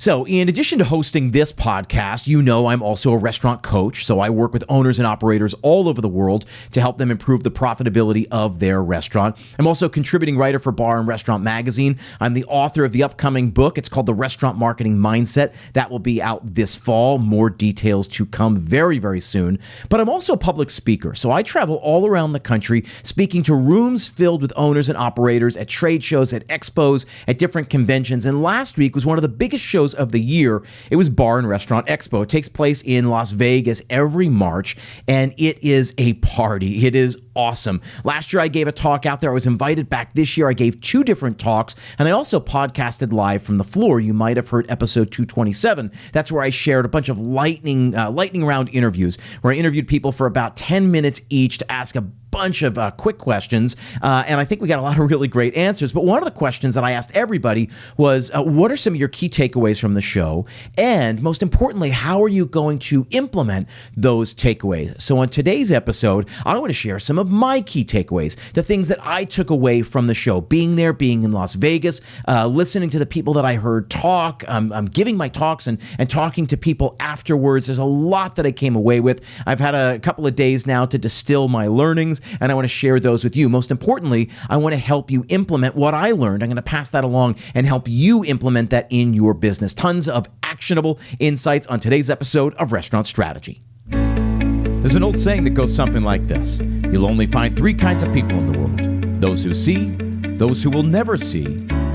So in addition to hosting this podcast, you know I'm also a restaurant coach. So I work with owners and operators all over the world to help them improve the profitability of their restaurant. I'm also a contributing writer for Bar Restaurant Magazine. I'm the author of the upcoming book. It's called The Restaurant Marketing Mindset. That will be out this fall. More details to come very, very soon. But I'm also a public speaker. So I travel all around the country speaking to rooms filled with owners and operators at trade shows, at expos, at different conventions. And last week was one of the biggest shows of the year. It was Bar Restaurant Expo. It takes place in Las Vegas every March, and it is a party. It is awesome. Last year I gave a talk out there. I was invited back this year. I gave 2 different talks, and I also podcasted live from the floor. You might have heard episode 227. That's where I shared a bunch of lightning round interviews where I interviewed people for about 10 minutes each to ask a bunch of quick questions, and I think we got a lot of really great answers. But one of the questions that I asked everybody was, what are some of your key takeaways from the show? And most importantly, how are you going to implement those takeaways? So on today's episode, I want to share some of my key takeaways, the things that I took away from the show, being there, being in Las Vegas, listening to the people that I heard talk, giving my talks and talking to people afterwards. There's a lot that I came away with. I've had a couple of days now to distill my learnings, and I want to share those with you. Most importantly, I want to help you implement what I learned. I'm going to pass that along and help you implement that in your business. Tons of actionable insights on today's episode of Restaurant Strategy. There's an old saying that goes something like this: you'll only find 3 kinds of people in the world: those who see, those who will never see,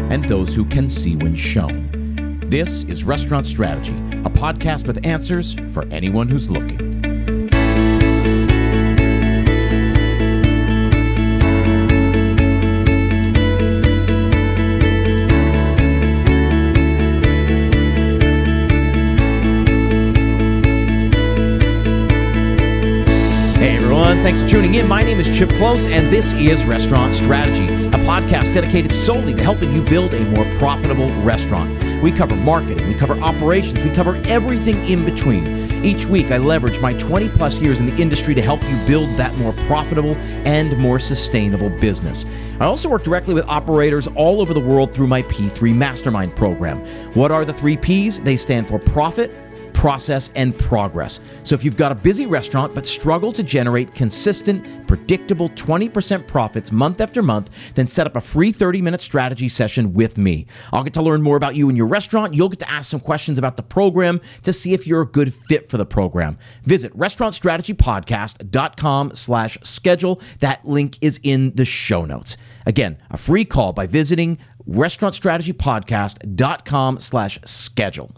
and those who can see when shown. This is Restaurant Strategy, a podcast with answers for anyone who's looking. Thanks for tuning in. My name is Chip Close, and this is Restaurant Strategy, a podcast dedicated solely to helping you build a more profitable restaurant. We cover marketing, we cover operations, we cover everything in between. Each week, I leverage my 20-plus years in the industry to help you build that more profitable and more sustainable business. I also work directly with operators all over the world through my P3 Mastermind Program. What are the 3 Ps? They stand for profit, process, and progress. So if you've got a busy restaurant but struggle to generate consistent, predictable 20% profits month after month, then set up a free 30-minute strategy session with me. I'll get to learn more about you and your restaurant. You'll get to ask some questions about the program to see if you're a good fit for the program. Visit restaurantstrategypodcast.com/schedule. That link is in the show notes. Again, a free call by visiting restaurantstrategypodcast.com/schedule.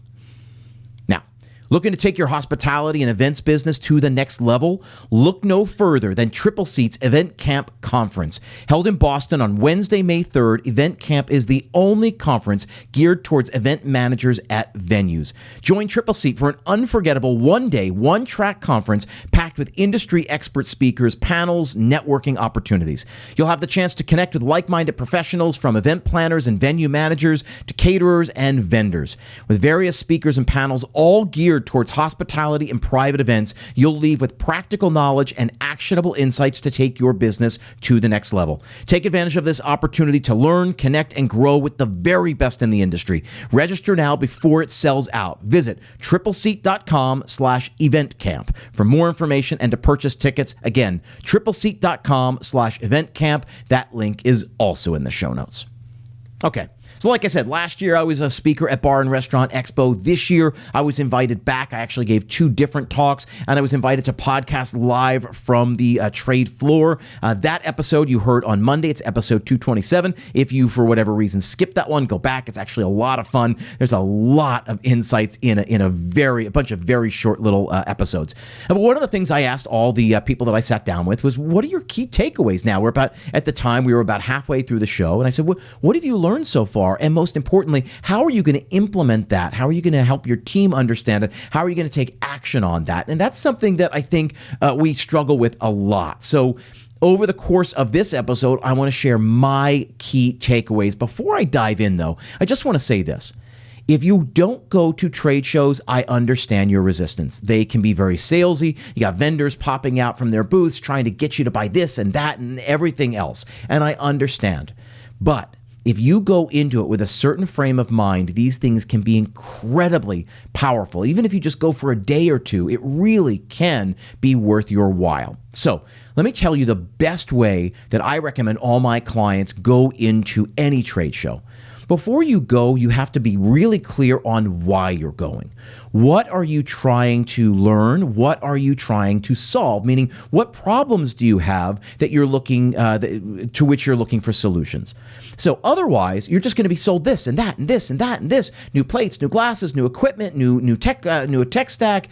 Looking to take your hospitality and events business to the next level? Look no further than TRIPLESEAT's Event Camp Conference. Held in Boston on Wednesday, May 3rd, Event Camp is the only conference geared towards event managers at venues. Join TRIPLESEAT for an unforgettable one-day, one-track conference packed with industry expert speakers, panels, networking opportunities. You'll have the chance to connect with like-minded professionals from event planners and venue managers to caterers and vendors. With various speakers and panels all geared towards hospitality and private events, you'll leave with practical knowledge and actionable insights to take your business to the next level. Take advantage of this opportunity to learn, connect, and grow with the very best in the industry. Register now before it sells out. Visit tripleseat.com/eventcamp for more information and to purchase tickets. Again, tripleseat.com/eventcamp. That link is also in the show notes. Okay. So like I said, last year I was a speaker at Bar Restaurant Expo. This year I was invited back. I actually gave 2 different talks, and I was invited to podcast live from the trade floor. That episode you heard on Monday. It's episode 227. If you, for whatever reason, skipped that one, go back. It's actually a lot of fun. There's a lot of insights in a bunch of very short little episodes. But one of the things I asked all the people that I sat down with was, what are your key takeaways now? At the time, we were about halfway through the show, and I said, what have you learned so far? And most importantly, how are you going to implement that? How are you going to help your team understand it? How are you going to take action on that? And that's something that I think we struggle with a lot. So over the course of this episode, I want to share my key takeaways. Before I dive in, though, I just want to say this. If you don't go to trade shows, I understand your resistance. They can be very salesy. You got vendors popping out from their booths trying to get you to buy this and that and everything else. And I understand. But If you go into it with a certain frame of mind, these things can be incredibly powerful. Even if you just go for a day or two, it really can be worth your while. So let me tell you the best way that I recommend all my clients go into any trade show. Before you go, you have to be really clear on why you're going. What are you trying to learn? What are you trying to solve? Meaning, what problems do you have that you're looking to which you're looking for solutions? So otherwise, you're just going to be sold this and that and this and that and this: new plates, new glasses, new equipment, new tech stack.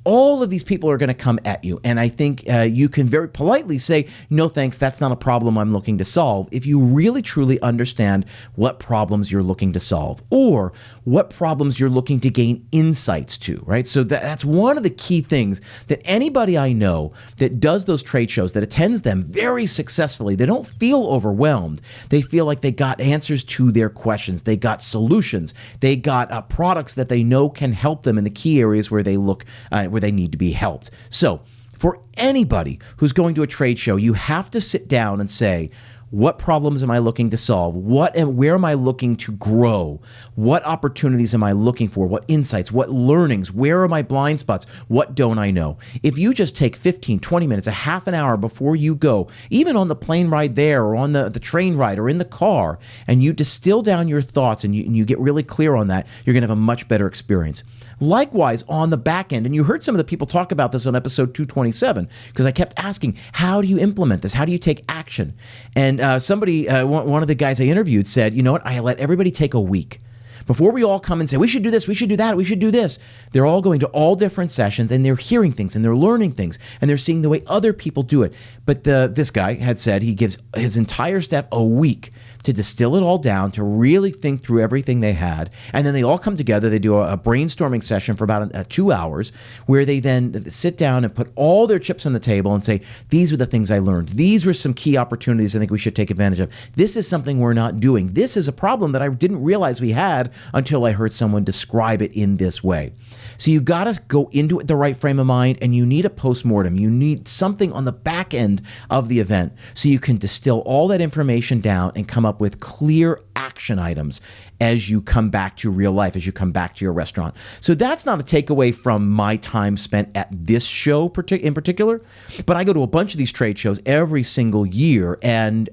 All of these people are going to come at you. And I think you can very politely say, no, thanks, that's not a problem I'm looking to solve, if you really truly understand what problems you're looking to solve or what problems you're looking to gain insights to, right? So that's one of the key things that anybody I know that does those trade shows, that attends them very successfully, they don't feel overwhelmed. They feel like they got answers to their questions. They got solutions. They got products that they know can help them in the key areas where they look where they need to be helped. So for anybody who's going to a trade show, you have to sit down and say, what problems am I looking to solve? Where am I looking to grow? What opportunities am I looking for? What insights? What learnings? Where are my blind spots? What don't I know? If you just take 15, 20 minutes, a half an hour before you go, even on the plane ride there or on the train ride or in the car, and you distill down your thoughts and you get really clear on that, you're going to have a much better experience. Likewise, on the back end, and you heard some of the people talk about this on episode 227, because I kept asking, how do you implement this? How do you take action? And one of the guys I interviewed said, you know what, I let everybody take a week. Before we all come and say, we should do this, we should do that, we should do this, they're all going to all different sessions and they're hearing things and they're learning things and they're seeing the way other people do it. But this guy had said he gives his entire staff a week to distill it all down, to really think through everything they had. And then they all come together. They do a brainstorming session for about 2 hours where they then sit down and put all their chips on the table and say, these were the things I learned. These were some key opportunities I think we should take advantage of. This is something we're not doing. This is a problem that I didn't realize we had until I heard someone describe it in this way. So you got to go into it the right frame of mind, and you need a postmortem. You need something on the back end of the event so you can distill all that information down and come up with clear action items as you come back to real life, as you come back to your restaurant. So that's not a takeaway from my time spent at this show in particular, but I go to a bunch of these trade shows every single year, and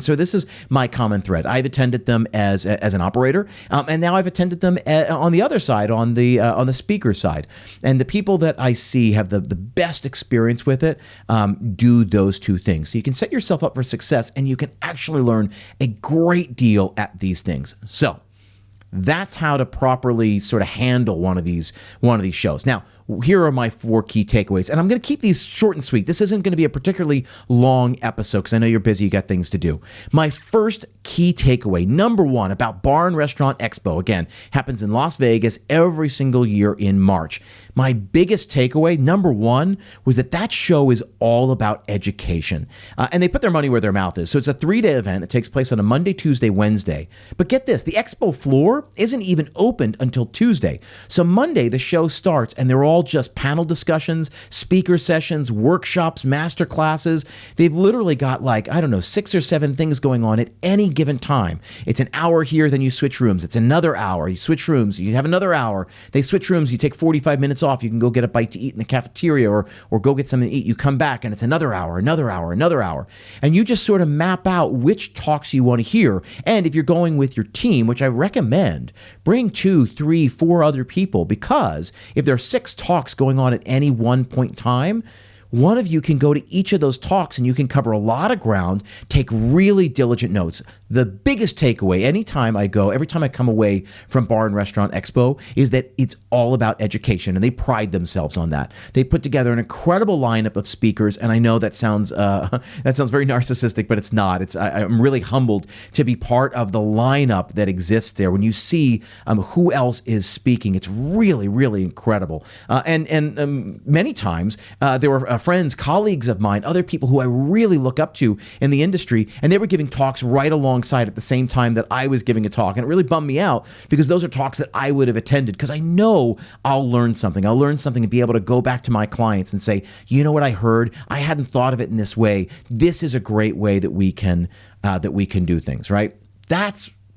so this is my common thread. I've attended them as an operator, and now I've attended them on the other side, on the speaker side. And the people that I see have the best experience with it do those two things. So you can set yourself up for success, and you can actually learn a great deal at these things. So that's how to properly sort of handle one of these shows. Now, here are my 4 key takeaways, and I'm going to keep these short and sweet. This isn't going to be a particularly long episode because I know you're busy, you got things to do. My first key takeaway, number 1, about Bar and Restaurant Expo, again, happens in Las Vegas every single year in March. My biggest takeaway, number 1, was that show is all about education. And they put their money where their mouth is. So it's a 3-day event. It takes place on a Monday, Tuesday, Wednesday. But get this, the expo floor isn't even opened until Tuesday. So Monday, the show starts, and they're all just panel discussions, speaker sessions, workshops, master classes. They've literally got 6 or 7 things going on at any given time. It's an hour here, then you switch rooms. It's another hour. You switch rooms. You have another hour. They switch rooms. You take 45 minutes off. You can go get a bite to eat in the cafeteria or go get something to eat. You come back and it's another hour, another hour, another hour. And you just sort of map out which talks you want to hear. And if you're going with your team, which I recommend, bring 2, 3, 4 other people, because if there are 6 talks going on at any one point in time, one of you can go to each of those talks and you can cover a lot of ground, take really diligent notes. The biggest takeaway every time I come away from Bar and Restaurant Expo, is that it's all about education, and they pride themselves on that. They put together an incredible lineup of speakers, and I know that sounds very narcissistic, but it's not. I'm really humbled to be part of the lineup that exists there. When you see who else is speaking, it's really, really incredible. And many times there were friends, colleagues of mine, other people who I really look up to in the industry, and they were giving talks right alongside at the same time that I was giving a talk. And it really bummed me out, because those are talks that I would have attended, because I know I'll learn something. I'll learn something and be able to go back to my clients and say, you know what I heard? I hadn't thought of it in this way. This is a great way that we can do things, right?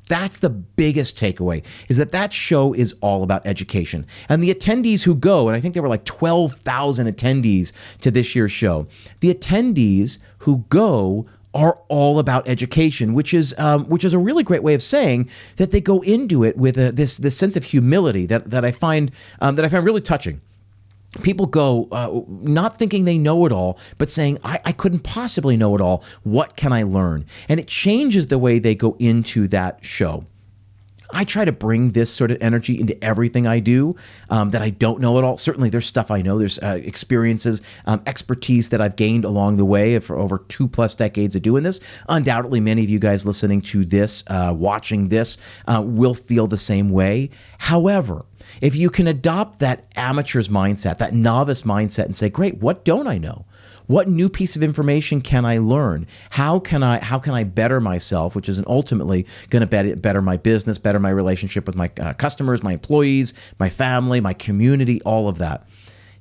That's the biggest takeaway, is that show is all about education. And the attendees who go, and I think there were like 12,000 attendees to this year's show, the attendees who go are all about education, which is a really great way of saying that they go into it with this sense of humility that I find really touching. People go not thinking they know it all, but saying, I couldn't possibly know it all. What can I learn? And it changes the way they go into that show. I try to bring this sort of energy into everything I do, that I don't know it all. Certainly there's stuff I know. There's experiences, expertise that I've gained along the way for over 2+ decades of doing this. Undoubtedly, many of you guys listening to this, watching this, will feel the same way. However, if you can adopt that amateur's mindset, that novice mindset, and say, great, what don't I know? What new piece of information can I learn? How can I better myself, which is ultimately going to better my business, better my relationship with my customers, my employees, my family, my community, all of that.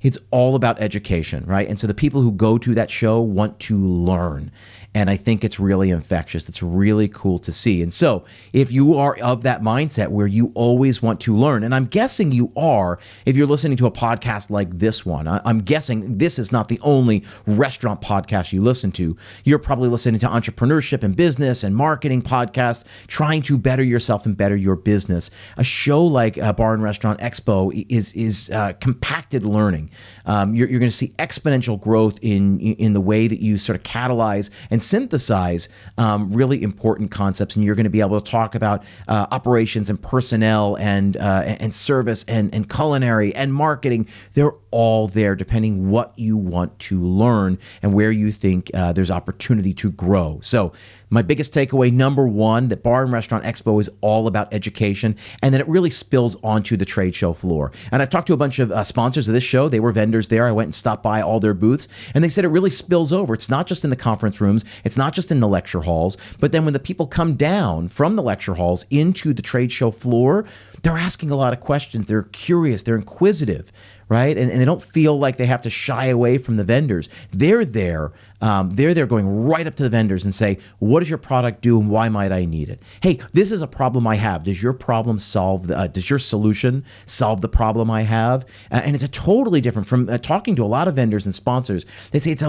It's all about education, right? And so the people who go to that show want to learn. And I think it's really infectious. It's really cool to see. And so if you are of that mindset where you always want to learn, and I'm guessing you are if you're listening to a podcast like this one, I'm guessing this is not the only restaurant podcast you listen to. You're probably listening to entrepreneurship and business and marketing podcasts, trying to better yourself and better your business. A show like Bar and Restaurant Expo is compacted learning. You're going to see exponential growth in the way that you sort of catalyze and synthesize really important concepts, and you're going to be able to talk about operations and personnel and service and culinary and marketing. They're all there depending what you want to learn and where you think there's opportunity to grow. So my biggest takeaway, number one, that Bar and Restaurant Expo is all about education, and then it really spills onto the trade show floor. And I've talked to a bunch of sponsors of this show. They were vendors there. I went and stopped by all their booths, and they said it really spills over. It's not just in the conference rooms. It's not just in the lecture halls. But then when the people come down from the lecture halls into the trade show floor, they're asking a lot of questions. They're curious. They're inquisitive, right? And they don't feel like they have to shy away from the vendors. They're there going right up to the vendors and say, what does your product do and why might I need it? Hey, this is a problem I have. Does your problem does your solution solve the problem I have? And it's a totally different from talking to a lot of vendors and sponsors. They say it's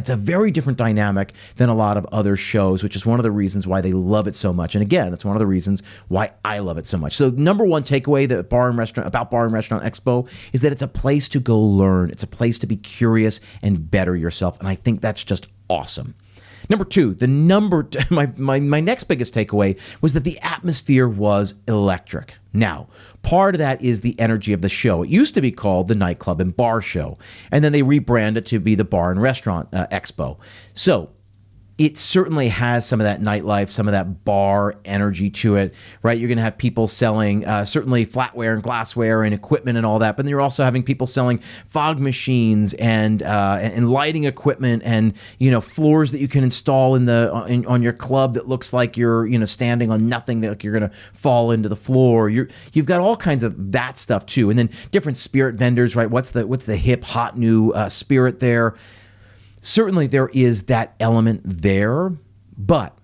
a very different dynamic than a lot of other shows, which is one of the reasons why they love it so much. And again, it's one of the reasons why I love it so much. So number one takeaway about Bar and Restaurant Expo is that it's a place to go learn. It's a place to be curious and better yourself. And I think that's just awesome. Number two, my next biggest takeaway was that the atmosphere was electric. Now, part of that is the energy of the show. It used to be called the Nightclub and Bar Show, and then they rebranded to be the Bar and Restaurant Expo. So it certainly has some of that nightlife, some of that bar energy to it, right? You're going to have people selling certainly flatware and glassware and equipment and all that, but then you're also having people selling fog machines and lighting equipment and floors that you can install on your club that looks like you're standing on nothing, that like you're going to fall into the floor. You've got all kinds of that stuff too, and then different spirit vendors, right? What's the hip hot new spirit there? Certainly there is that element there, but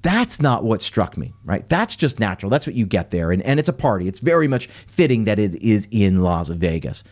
that's not what struck me, right? That's just natural. That's what you get there. And it's a party. It's very much fitting that it is in Las Vegas.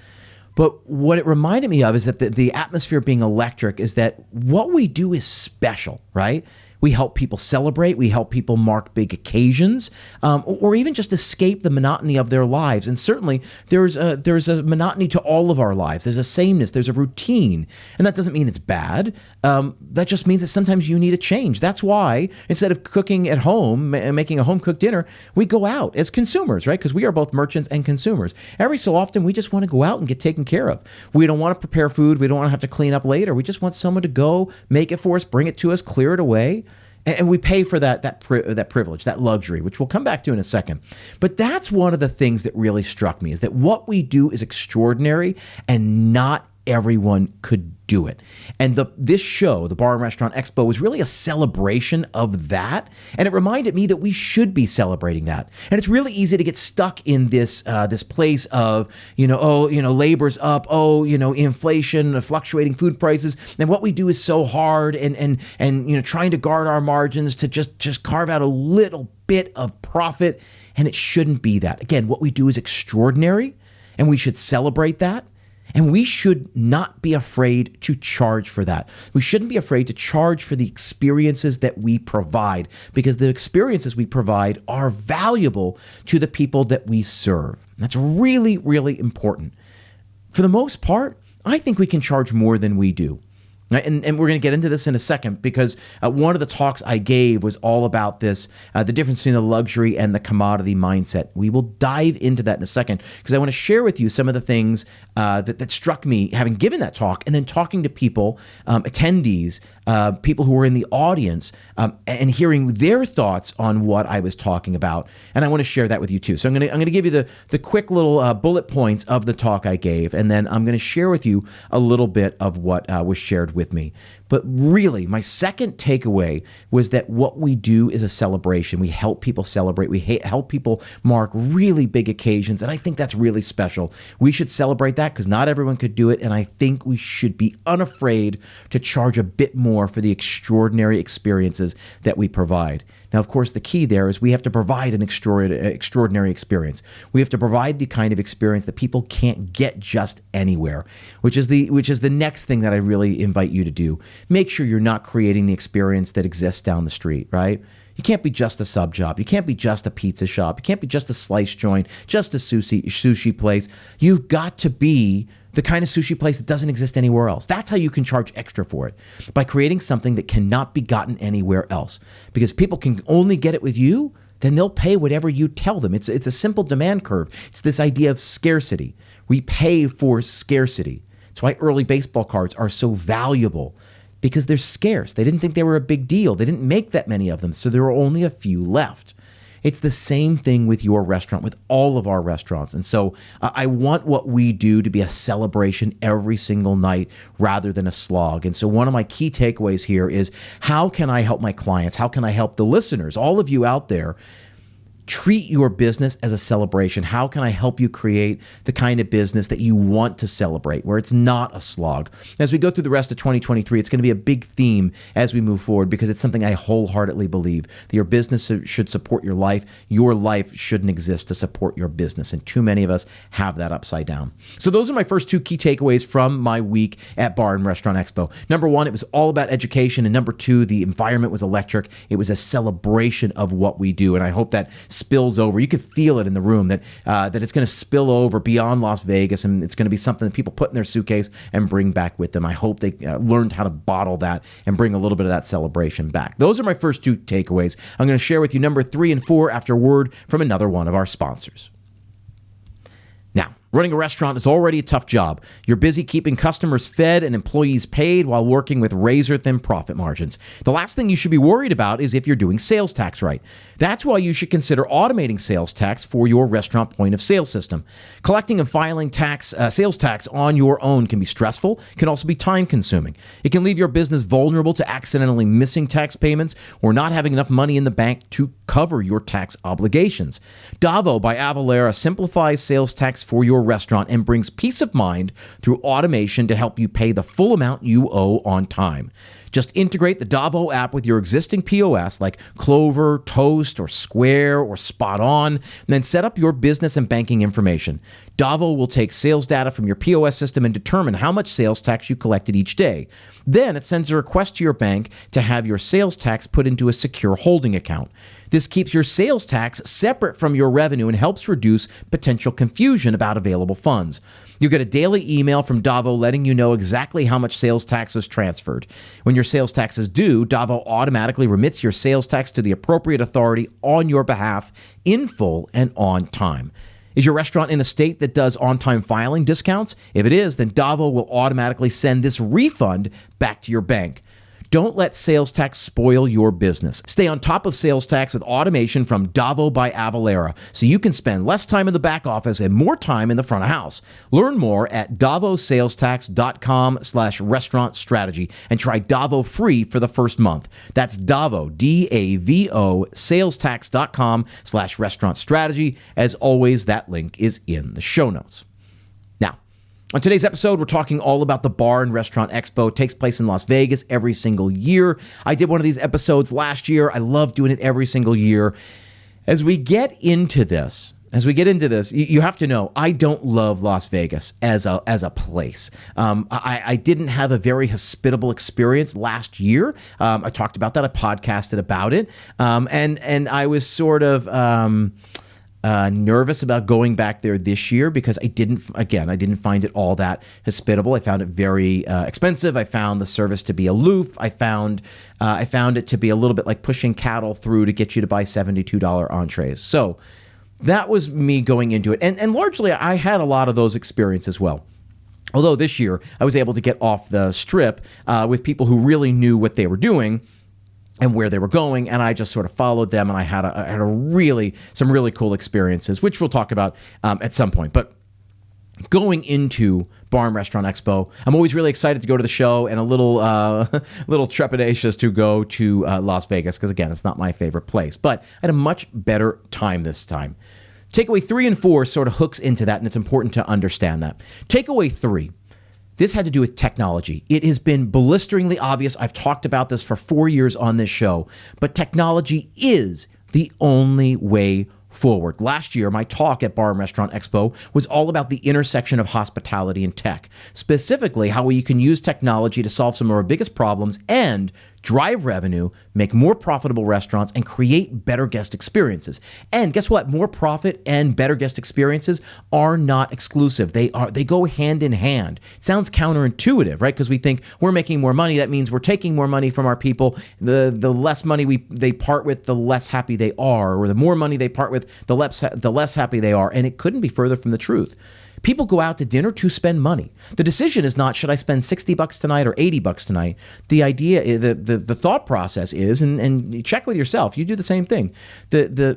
But what it reminded me of is that the atmosphere being electric is that what we do is special, right? We help people celebrate. We help people mark big occasions, or even just escape the monotony of their lives. And certainly, there's a monotony to all of our lives. There's a sameness. There's a routine, and that doesn't mean it's bad. That just means that sometimes you need a change. That's why instead of cooking at home and making a home cooked dinner, we go out as consumers, right? Because we are both merchants and consumers. Every so often, we just want to go out and get taken care of. We don't want to prepare food. We don't want to have to clean up later. We just want someone to go make it for us, bring it to us, clear it away. And we pay for that privilege, that luxury, which we'll come back to in a second. But that's one of the things that really struck me, is that what we do is extraordinary and not everyone could do it. And this show, the Bar and Restaurant Expo, was really a celebration of that. And it reminded me that we should be celebrating that. And it's really easy to get stuck in this place of, labor's up, inflation, fluctuating food prices. And what we do is so hard and trying to guard our margins to just carve out a little bit of profit, and it shouldn't be that. Again, what we do is extraordinary, and we should celebrate that. And we should not be afraid to charge for that. We shouldn't be afraid to charge for the experiences that we provide, because the experiences we provide are valuable to the people that we serve. That's really, really important. For the most part, I think we can charge more than we do. Right? And we're going to get into this in a second, because one of the talks I gave was all about this, the difference between the luxury and the commodity mindset. We will dive into that in a second, because I want to share with you some of the things that struck me having given that talk, and then talking to people, attendees, people who were in the audience, and hearing their thoughts on what I was talking about. And I want to share that with you too. So I'm going to give you the quick little bullet points of the talk I gave, and then I'm going to share with you a little bit of what was shared with me. But really, my second takeaway was that what we do is a celebration. We help people celebrate. We help people mark really big occasions, and I think that's really special. We should celebrate that, because not everyone could do it, and I think we should be unafraid to charge a bit more for the extraordinary experiences that we provide. Now, of course, the key there is we have to provide an extraordinary experience. We have to provide the kind of experience that people can't get just anywhere, which is the next thing that I really invite you to do. Make sure you're not creating the experience that exists down the street, right? You can't be just a sub job. You can't be just a pizza shop. You can't be just a slice joint, just a sushi place. You've got to be the kind of sushi place that doesn't exist anywhere else. That's how you can charge extra for it, by creating something that cannot be gotten anywhere else. Because people can only get it with you, then they'll pay whatever you tell them. It's a simple demand curve. It's this idea of scarcity. We pay for scarcity. That's why early baseball cards are so valuable, because they're scarce. They didn't think they were a big deal. They didn't make that many of them, so there were only a few left. It's the same thing with your restaurant, with all of our restaurants. And so I want what we do to be a celebration every single night rather than a slog. And so one of my key takeaways here is, how can I help my clients? How can I help the listeners, all of you out there, treat your business as a celebration? How can I help you create the kind of business that you want to celebrate, where it's not a slog? As we go through the rest of 2023, it's going to be a big theme as we move forward, because it's something I wholeheartedly believe that your business should support your life. Your life shouldn't exist to support your business. And too many of us have that upside down. So those are my first two key takeaways from my week at Bar and Restaurant Expo. Number one, it was all about education. And number two, the environment was electric. It was a celebration of what we do. And I hope that spills over. You could feel it in the room, that it's going to spill over beyond Las Vegas, and it's going to be something that people put in their suitcase and bring back with them. I hope they learned how to bottle that and bring a little bit of that celebration back. Those are my first two takeaways. I'm going to share with you number 3 and 4 after a word from another one of our sponsors. Now, running a restaurant is already a tough job. You're busy keeping customers fed and employees paid while working with razor-thin profit margins. The last thing you should be worried about is if you're doing sales tax right. That's why you should consider automating sales tax for your restaurant point of sale system. Collecting and filing sales tax on your own can be stressful, can also be time-consuming. It can leave your business vulnerable to accidentally missing tax payments or not having enough money in the bank to cover your tax obligations. DAVO by Avalara simplifies sales tax for your restaurant and brings peace of mind through automation to help you pay the full amount you owe on time. Just integrate the DAVO app with your existing POS like Clover, Toast, or Square, or Spot On, and then set up your business and banking information. DAVO will take sales data from your POS system and determine how much sales tax you collected each day. Then it sends a request to your bank to have your sales tax put into a secure holding account. This keeps your sales tax separate from your revenue and helps reduce potential confusion about available funds. You get a daily email from DAVO letting you know exactly how much sales tax was transferred. When your sales tax is due, DAVO automatically remits your sales tax to the appropriate authority on your behalf in full and on time. Is your restaurant in a state that does on-time filing discounts? If it is, then DAVO will automatically send this refund back to your bank. Don't let sales tax spoil your business. Stay on top of sales tax with automation from DAVO by Avalara, so you can spend less time in the back office and more time in the front of house. Learn more at DAVOsalestax.com/restaurant strategy and try DAVO free for the first month. That's DAVO, DAVO, salestax.com/restaurant strategy. As always, that link is in the show notes. On today's episode, we're talking all about the Bar and Restaurant Expo. It takes place in Las Vegas every single year. I did one of these episodes last year. I love doing it every single year. As we get into this, you have to know I don't love Las Vegas as a place. I didn't have a very hospitable experience last year. I talked about that. I podcasted about it, and I was sort of nervous about going back there this year because I didn't find it all that hospitable. I found it very expensive. I found the service to be aloof. I found it to be a little bit like pushing cattle through to get you to buy $72 entrees. So that was me going into it. And largely, I had a lot of those experiences as well. Although this year, I was able to get off the strip with people who really knew what they were doing and where they were going, and I just sort of followed them, and I had some really cool experiences, which we'll talk about at some point. But going into Bar Restaurant Expo, I'm always really excited to go to the show and a little trepidatious to go to Las Vegas because, again, it's not my favorite place. But I had a much better time this time. Takeaway 3 and 4 sort of hooks into that, and it's important to understand that. Takeaway 3, this had to do with technology. It has been blisteringly obvious. I've talked about this for 4 years on this show, but technology is the only way forward. Last year, my talk at Bar Restaurant Expo was all about the intersection of hospitality and tech, specifically how you can use technology to solve some of our biggest problems and drive revenue, make more profitable restaurants, and create better guest experiences. And guess what? More profit and better guest experiences are not exclusive. They go hand in hand. It sounds counterintuitive, right? Because we think we're making more money. That means we're taking more money from our people. The less money they part with, the less happy they are, or the more money they part with, the less happy they are. And it couldn't be further from the truth. People go out to dinner to spend money. The decision is not, should I spend $60 tonight or $80 tonight? The idea, the thought process is, and you check with yourself, you do the same thing. The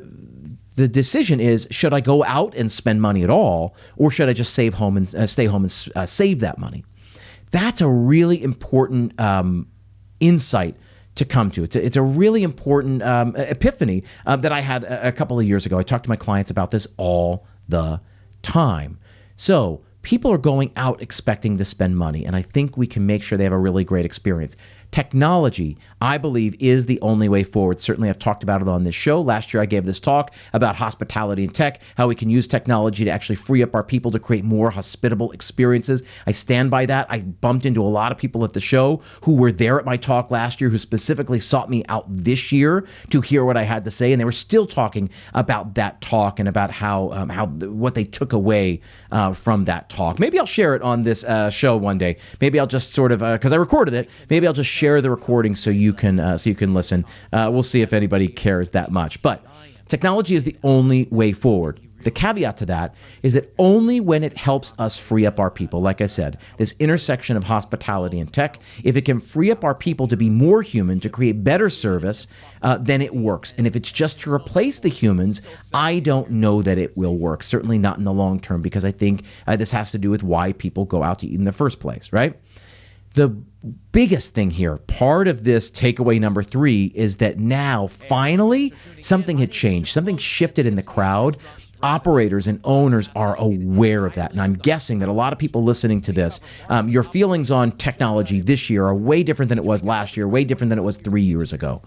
decision is, should I go out and spend money at all, or should I just stay home and save that money? That's a really important insight to come to. It's a really important epiphany that I had a couple of years ago. I talk to my clients about this all the time. So people are going out expecting to spend money, and I think we can make sure they have a really great experience. Technology, I believe, is the only way forward. Certainly, I've talked about it on this show. Last year, I gave this talk about hospitality and tech, how we can use technology to actually free up our people to create more hospitable experiences. I stand by that. I bumped into a lot of people at the show who were there at my talk last year who specifically sought me out this year to hear what I had to say, and they were still talking about that talk and about what they took away from that talk. Maybe I'll share it on this show one day. Maybe I'll just sort of, because I recorded it, maybe I'll just share the recording so you can listen. We'll see if anybody cares that much. But technology is the only way forward. The caveat to that is that only when it helps us free up our people, like I said, this intersection of hospitality and tech, if it can free up our people to be more human, to create better service, then it works. And if it's just to replace the humans, I don't know that it will work, certainly not in the long term, because I think this has to do with why people go out to eat in the first place, right? The biggest thing here, part of this takeaway number 3, is that now, finally, something had changed. Something shifted in the crowd. Operators and owners are aware of that. And I'm guessing that a lot of people listening to this, your feelings on technology this year are way different than it was last year, way different than it was 3 years ago.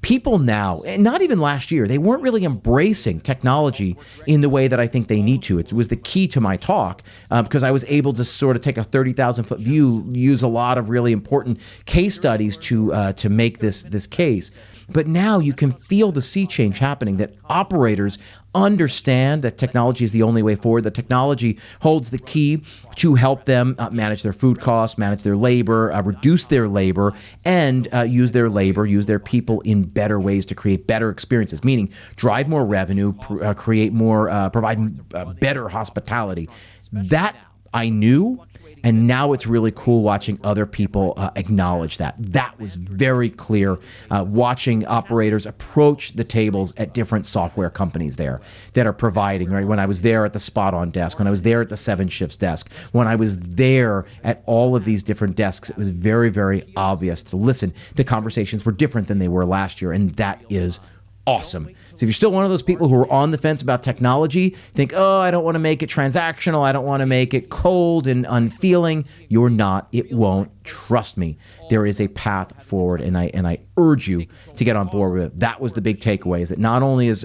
People now, and not even last year, they weren't really embracing technology in the way that I think they need to. It was the key to my talk because I was able to sort of take a 30,000-foot view, use a lot of really important case studies to make this case. But now you can feel the sea change happening, that operators understand that technology is the only way forward, that technology holds the key to help them manage their food costs, manage their labor, reduce their labor, and use their people in better ways to create better experiences, meaning drive more revenue, create more, provide better hospitality. That I knew. And now it's really cool watching other people acknowledge that. That was very clear watching operators approach the tables at different software companies there that are providing, right? When I was there at the Spot On desk, when I was there at the 7 Shifts desk, when I was there at all of these different desks, it was very, very obvious to listen. The conversations were different than they were last year, and that is Awesome. So if you're still one of those people who are on the fence about technology, think, oh, I don't want to make it transactional, I don't want to make it cold and unfeeling, you're not. It won't. Trust me. There is a path forward, and I urge you to get on board with it. That was the big takeaway, is that not only is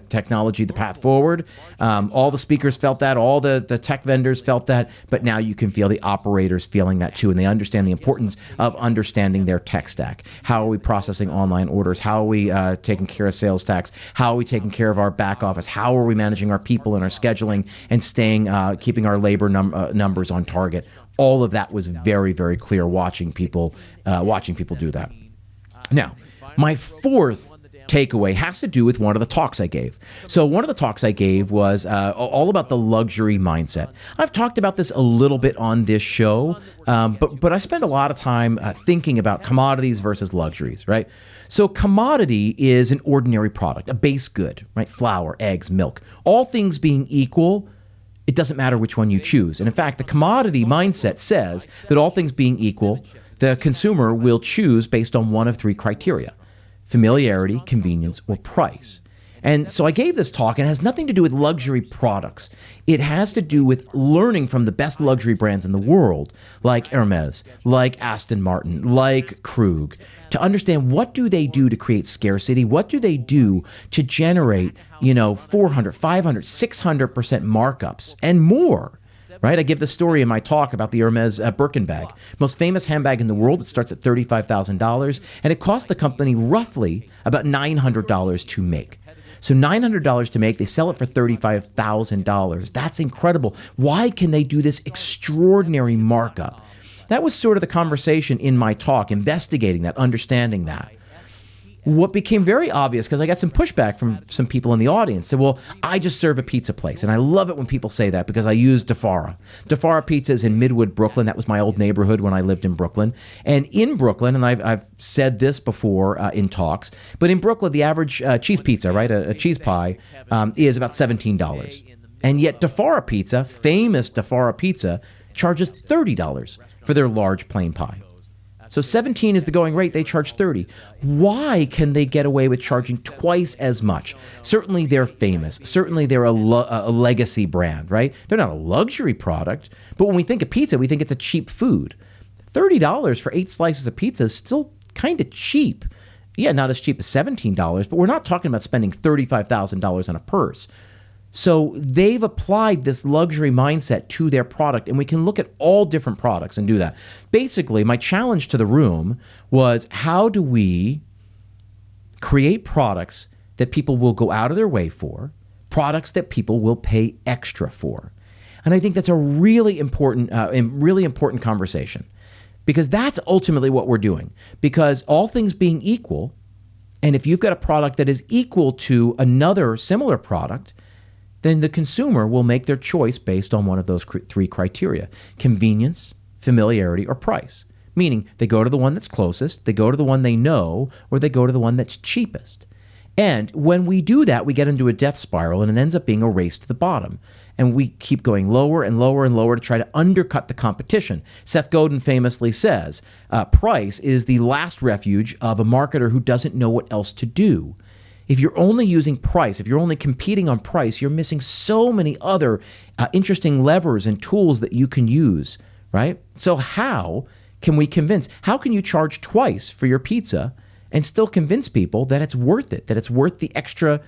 technology the path forward, all the speakers felt that, all the tech vendors felt that, but now you can feel the operators feeling that too, and they understand the importance of understanding their tech stack. How are we processing online orders? How are we taking care of sales tax? How are we taking care of our back office? How are we managing our people and our scheduling and keeping our labor numbers on target? All of that was very, very clear watching people do that. Now, my fourth takeaway has to do with one of the talks I gave. So one of the talks I gave was all about the luxury mindset. I've talked about this a little bit on this show, but I spend a lot of time thinking about commodities versus luxuries, right? So commodity is an ordinary product, a base good, right? Flour, eggs, milk. All things being equal, it doesn't matter which one you choose. And in fact, the commodity mindset says that all things being equal, the consumer will choose based on one of three criteria: familiarity, convenience, or price. And so I gave this talk, and it has nothing to do with luxury products. It has to do with learning from the best luxury brands in the world, like Hermes, like Aston Martin, like Krug, to understand what do they do to create scarcity, what do they do to generate, 400, 500, 600% markups and more. Right? I give the story in my talk about the Hermes Birkin bag, most famous handbag in the world. It starts at $35,000, and it costs the company roughly about $900 to make. So $900 to make, they sell it for $35,000. That's incredible. Why can they do this extraordinary markup? That was sort of the conversation in my talk, investigating that, understanding that. What became very obvious, because I got some pushback from some people in the audience, said, well, I just serve a pizza place. And I love it when people say that, because I use DeFara. DeFara Pizza is in Midwood, Brooklyn. That was my old neighborhood when I lived in Brooklyn. And in Brooklyn, and I've said this before in talks, but in Brooklyn, the average cheese pizza, right, a cheese pie, is about $17. And yet DeFara Pizza, famous DeFara Pizza, charges $30 for their large plain pie. So 17 is the going rate, they charge 30. Why can they get away with charging twice as much? Certainly they're famous. Certainly they're a legacy brand, right? They're not a luxury product, but when we think of pizza, we think it's a cheap food. $30 for 8 slices of pizza is still kind of cheap. Yeah, not as cheap as $17, but we're not talking about spending $35,000 on a purse. So they've applied this luxury mindset to their product, and we can look at all different products and do that. Basically, my challenge to the room was, how do we create products that people will go out of their way for, products that people will pay extra for? And I think that's a really important conversation, because that's ultimately what we're doing. Because all things being equal, and if you've got a product that is equal to another similar product, then the consumer will make their choice based on one of those three criteria: convenience, familiarity, or price. Meaning they go to the one that's closest, they go to the one they know, or they go to the one that's cheapest. And when we do that, we get into a death spiral, and it ends up being a race to the bottom. And we keep going lower and lower and lower to try to undercut the competition. Seth Godin famously says, price is the last refuge of a marketer who doesn't know what else to do. If you're only using price, if you're only competing on price, you're missing so many other interesting levers and tools that you can use, right? So how can we convince? How can you charge twice for your pizza and still convince people that it's worth it, that it's worth the extra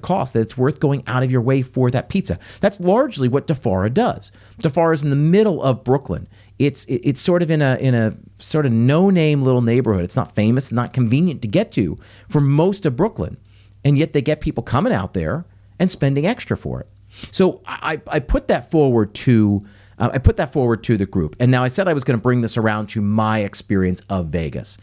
cost, that it's worth going out of your way for that pizza? That's largely what DeFara does. DeFara is in the middle of Brooklyn. It's sort of in a sort of no-name little neighborhood. It's not famous, it's not convenient to get to for most of Brooklyn, and yet they get people coming out there and spending extra for it. So I put that forward to the group, and now I said I was going to bring this around to my experience of Vegas.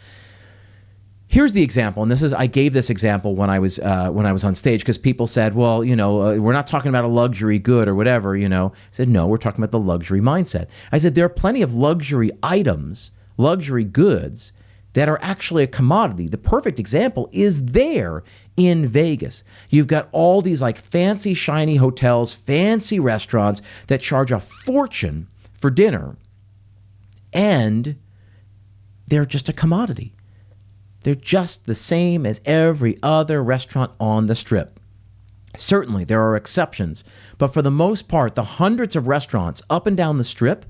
Here's the example, and I gave this example when I was on stage, because people said, well, we're not talking about a luxury good or whatever, I said, no, we're talking about the luxury mindset. I said, there are plenty of luxury items, luxury goods, that are actually a commodity. The perfect example is there in Vegas. You've got all these like fancy, shiny hotels, fancy restaurants that charge a fortune for dinner, and they're just a commodity. They're just the same as every other restaurant on the Strip. Certainly, there are exceptions, but for the most part, the hundreds of restaurants up and down the Strip,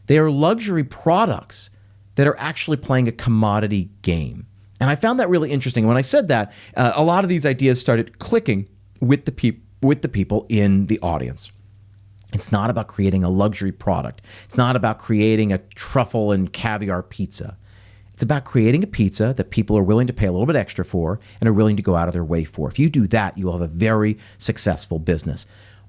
they are luxury products that are actually playing a commodity game. And I found that really interesting. When I said that, a lot of these ideas started clicking with the people in the audience. It's not about creating a luxury product. It's not about creating a truffle and caviar pizza. It's about creating a pizza that people are willing to pay a little bit extra for and are willing to go out of their way for. If you do that, you will have a very successful business.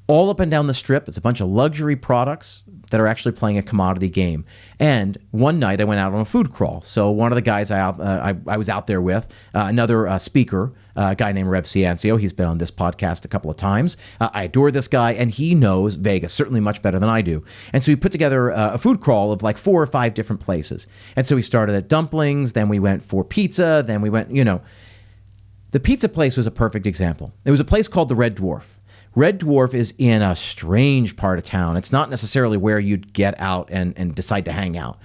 All up and down the Strip, it's a bunch of luxury products that are actually playing a commodity game. And one night I went out on a food crawl. So one of the guys I was out there with, another speaker, a guy named Rev Ciancio. He's been on this podcast a couple of times. I adore this guy, and he knows Vegas certainly much better than I do. And so we put together a food crawl of like 4 or 5 different places. And so we started at dumplings, then we went for pizza, then we went, the pizza place was a perfect example. It was a place called the Red Dwarf. Red Dwarf is in a strange part of town. It's not necessarily where you'd get out and decide to hang out.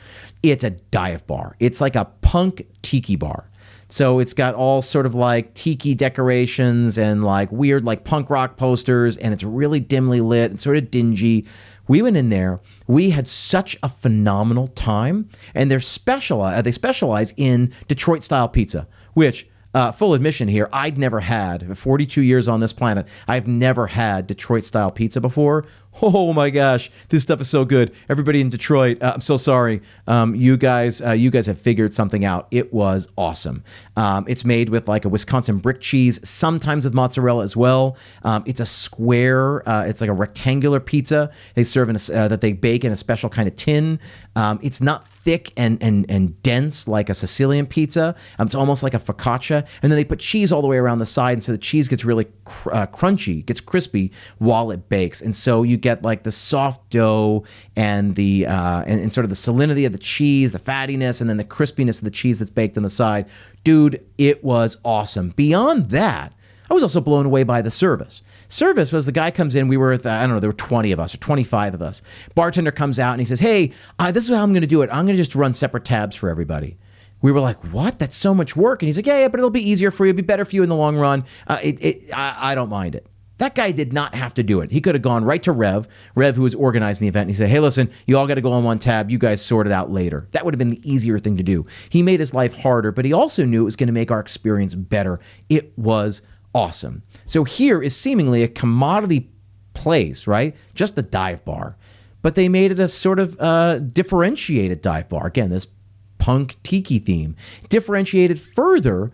It's a dive bar. It's like a punk tiki bar. So it's got all sort of like tiki decorations and like weird like punk rock posters, and it's really dimly lit and sort of dingy. We went in there. We had such a phenomenal time, and they specialize in Detroit style pizza, which full admission here, I'd never had, 42 years on this planet, I've never had Detroit-style pizza before. Oh my gosh, this stuff is so good. Everybody in Detroit, I'm so sorry. You guys have figured something out. It was awesome. It's made with like a Wisconsin brick cheese, sometimes with mozzarella as well. It's a square, it's like a rectangular pizza. They serve in that they bake in a special kind of tin. It's not thick and dense like a Sicilian pizza. It's almost like a focaccia. And then they put cheese all the way around the side, and so the cheese gets really crunchy, gets crispy while it bakes. And so you get like the soft dough and the and sort of the salinity of the cheese, the fattiness, and then the crispiness of the cheese that's baked on the side. Dude, it was awesome. Beyond that, I was also blown away by the service. Service was the guy comes in, we were at, there were 20 of us or 25 of us. Bartender comes out and he says, hey, this is how I'm going to do it. I'm going to just run separate tabs for everybody. We were like, what? That's so much work. And he's like, yeah, but it'll be easier for you. It'll be better for you in the long run. I don't mind it. That guy did not have to do it. He could have gone right to Rev, who was organizing the event, and he said, hey, listen, you all got to go on one tab. You guys sort it out later. That would have been the easier thing to do. He made his life harder, but he also knew it was going to make our experience better. It was awesome. So here is seemingly a commodity place, right? Just a dive bar. But they made it a sort of differentiated dive bar. Again, this punk tiki theme. Differentiated further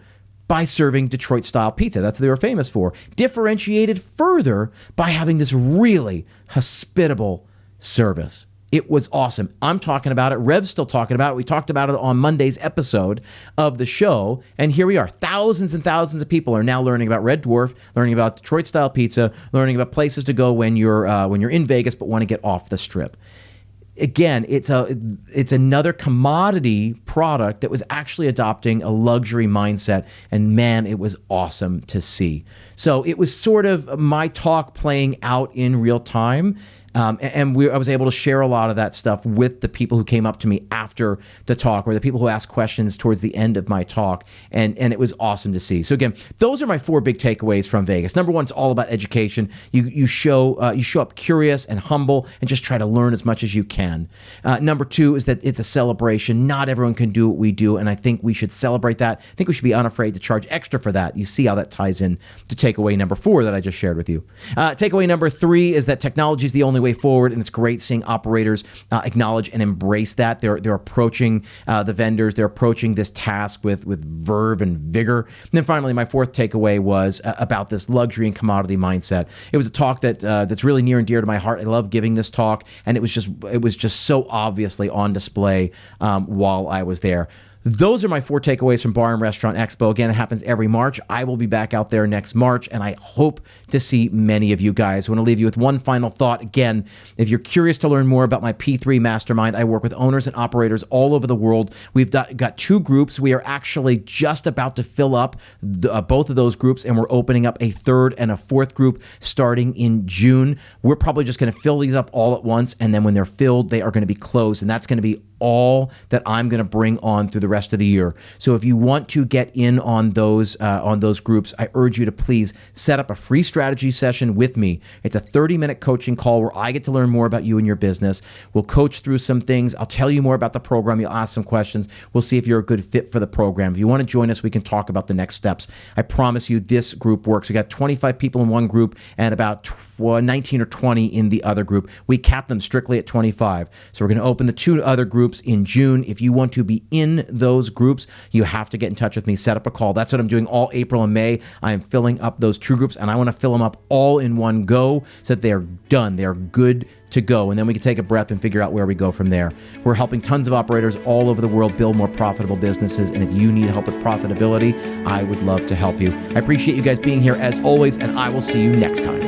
by serving Detroit-style pizza. That's what they were famous for. Differentiated further by having this really hospitable service. It was awesome. I'm talking about it. Rev's still talking about it. We talked about it on Monday's episode of the show. And here we are. Thousands and thousands of people are now learning about Red Dwarf, learning about Detroit-style pizza, learning about places to go when you're in Vegas but want to get off the Strip. Again, it's another commodity product that was actually adopting a luxury mindset, and man, it was awesome to see. So it was sort of my talk playing out in real time. I was able to share a lot of that stuff with the people who came up to me after the talk, or the people who asked questions towards the end of my talk, and it was awesome to see. So again, those are my 4 big takeaways from Vegas. Number 1, it's all about education. You show up curious and humble, and just try to learn as much as you can. Number 2 is that it's a celebration. Not everyone can do what we do, and I think we should celebrate that. I think we should be unafraid to charge extra for that. You see how that ties in to takeaway number 4 that I just shared with you. Takeaway number 3 is that technology is the only way forward, and it's great seeing operators acknowledge and embrace that. They're approaching the vendors. They're approaching this task with verve and vigor. And then finally, my 4th takeaway was about this luxury and commodity mindset. It was a talk that's really near and dear to my heart. I love giving this talk, and it was just so obviously on display while I was there. Those are my 4 takeaways from Bar and Restaurant Expo. Again, it happens every March. I will be back out there next March, and I hope to see many of you guys. I want to leave you with one final thought. Again, if you're curious to learn more about my P3 Mastermind, I work with owners and operators all over the world. We've got 2 groups. We are actually just about to fill up both of those groups, and we're opening up a 3rd and a 4th group starting in June. We're probably just going to fill these up all at once, and then when they're filled, they are going to be closed, and that's going to be all that I'm going to bring on through the rest of the year. So if you want to get in on those groups, I urge you to please set up a free strategy session with me. It's a 30-minute coaching call where I get to learn more about you and your business. We'll coach through some things. I'll tell you more about the program. You'll ask some questions. We'll see if you're a good fit for the program. If you want to join us, we can talk about the next steps. I promise you this group works. We got 25 people in one group and about 19 or 20 in the other group. We cap them strictly at 25. So we're going to open the 2 other groups in June. If you want to be in those groups, you have to get in touch with me, set up a call. That's what I'm doing all April and May. I am filling up those true groups, and I want to fill them up all in one go so that they're done. They're good to go. And then we can take a breath and figure out where we go from there. We're helping tons of operators all over the world build more profitable businesses. And if you need help with profitability, I would love to help you. I appreciate you guys being here as always, and I will see you next time.